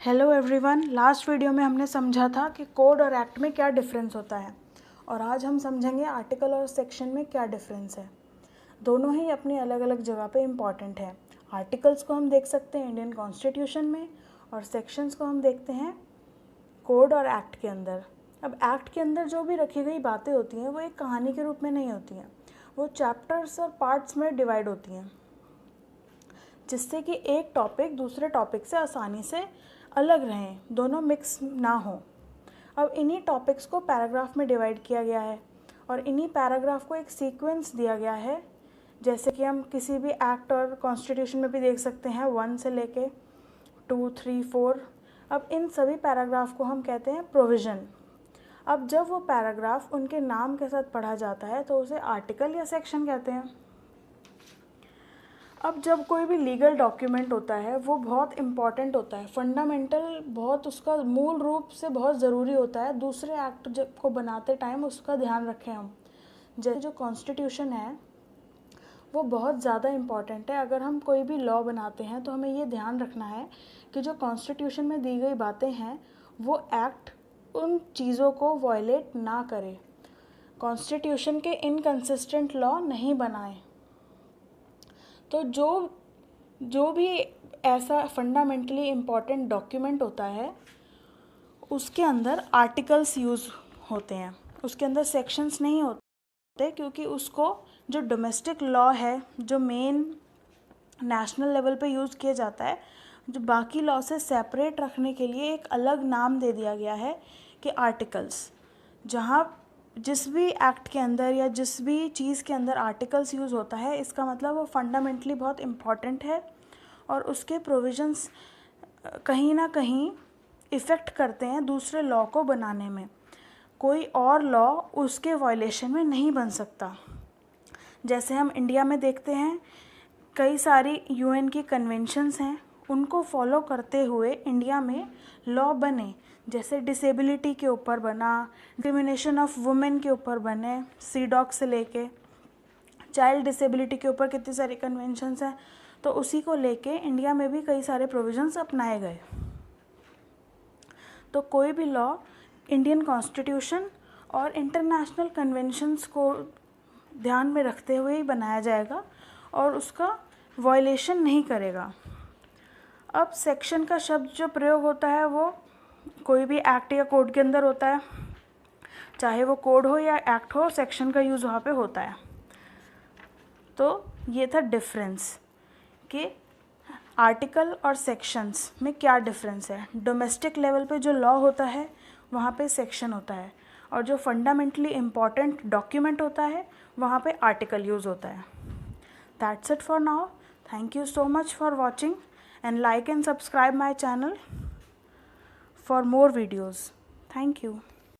Hello everyone. Last video में हमने समझा था कि कोड और एक्ट में क्या डिफरेंस होता है और आज हम समझेंगे आर्टिकल और सेक्शन में क्या डिफरेंस है। दोनों ही अपनी अलग अलग जगह पे इम्पॉर्टेंट है। आर्टिकल्स को हम देख सकते हैं इंडियन कॉन्स्टिट्यूशन में और सेक्शंस को हम देखते हैं कोड और एक्ट के अंदर। अब एक्ट के अंदर जो भी रखी गई बातें होती हैं वो एक कहानी के रूप में नहीं होती हैं, वो चैप्टर्स और पार्ट्स में डिवाइड होती हैं, जिससे कि एक टॉपिक दूसरे टॉपिक से आसानी से अलग रहें, दोनों मिक्स ना हो। अब इन्हीं टॉपिक्स को पैराग्राफ में डिवाइड किया गया है और इन्हीं पैराग्राफ को एक सीक्वेंस दिया गया है, जैसे कि हम किसी भी एक्ट और कॉन्स्टिट्यूशन में भी देख सकते हैं 1 से लेके 2, 3, 4। अब इन सभी पैराग्राफ को हम कहते हैं प्रोविज़न। अब जब वो पैराग्राफ उनके नाम के साथ पढ़ा जाता है तो उसे आर्टिकल या सेक्शन कहते हैं। अब जब कोई भी लीगल डॉक्यूमेंट होता है वो बहुत इम्पॉर्टेंट होता है, फंडामेंटल, बहुत उसका मूल रूप से बहुत ज़रूरी होता है। दूसरे एक्ट जब को बनाते टाइम उसका ध्यान रखें हम। जैसे जो कॉन्स्टिट्यूशन है वो बहुत ज़्यादा इम्पॉर्टेंट है। अगर हम कोई भी लॉ बनाते हैं तो हमें ये ध्यान रखना है कि जो कॉन्स्टिट्यूशन में दी गई बातें हैं वो एक्ट उन चीज़ों को वायलेट ना करे, कॉन्स्टिट्यूशन के इनकंसिस्टेंट लॉ नहीं बनाए। तो जो भी ऐसा फंडामेंटली इम्पॉर्टेंट डॉक्यूमेंट होता है उसके अंदर आर्टिकल्स यूज़ होते हैं, उसके अंदर सेक्शंस नहीं होते, क्योंकि उसको जो डोमेस्टिक लॉ है, जो मेन नेशनल लेवल पे यूज़ किया जाता है, जो बाकी लॉ से सेपरेट रखने के लिए एक अलग नाम दे दिया गया है कि आर्टिकल्स। जहाँ जिस भी एक्ट के अंदर या जिस भी चीज़ के अंदर आर्टिकल्स यूज़ होता है, इसका मतलब वो फंडामेंटली बहुत इम्पॉर्टेंट है और उसके प्रोविजंस कहीं ना कहीं इफ़ेक्ट करते हैं दूसरे लॉ को बनाने में। कोई और लॉ उसके वायलेशन में नहीं बन सकता। जैसे हम इंडिया में देखते हैं कई सारी यूएन की कन्वेंशंस हैं, उनको फॉलो करते हुए इंडिया में लॉ बने। जैसे डिसेबिलिटी के ऊपर बना, डिस्क्रिमिनेशन ऑफ वुमेन के ऊपर बने, सीडॉक से लेके चाइल्ड डिसेबिलिटी के ऊपर कितनी सारी कन्वेंशंस हैं, तो उसी को लेके इंडिया में भी कई सारे प्रोविजंस अपनाए गए। तो कोई भी लॉ इंडियन कॉन्स्टिट्यूशन और इंटरनेशनल कन्वेंशंस को ध्यान में रखते हुए ही बनाया जाएगा और उसका वायलेशन नहीं करेगा। अब सेक्शन का शब्द जो प्रयोग होता है वो कोई भी एक्ट या कोड के अंदर होता है, चाहे वो कोड हो या एक्ट हो, सेक्शन का यूज़ वहाँ पे होता है। तो ये था डिफरेंस कि आर्टिकल और सेक्शंस में क्या डिफरेंस है। डोमेस्टिक लेवल पे जो लॉ होता है वहाँ पे सेक्शन होता है और जो फंडामेंटली इम्पॉर्टेंट डॉक्यूमेंट होता है वहाँ पे आर्टिकल यूज़ होता है। That's it for now. Thank you so much for watching and like and subscribe my channel for more videos. Thank you.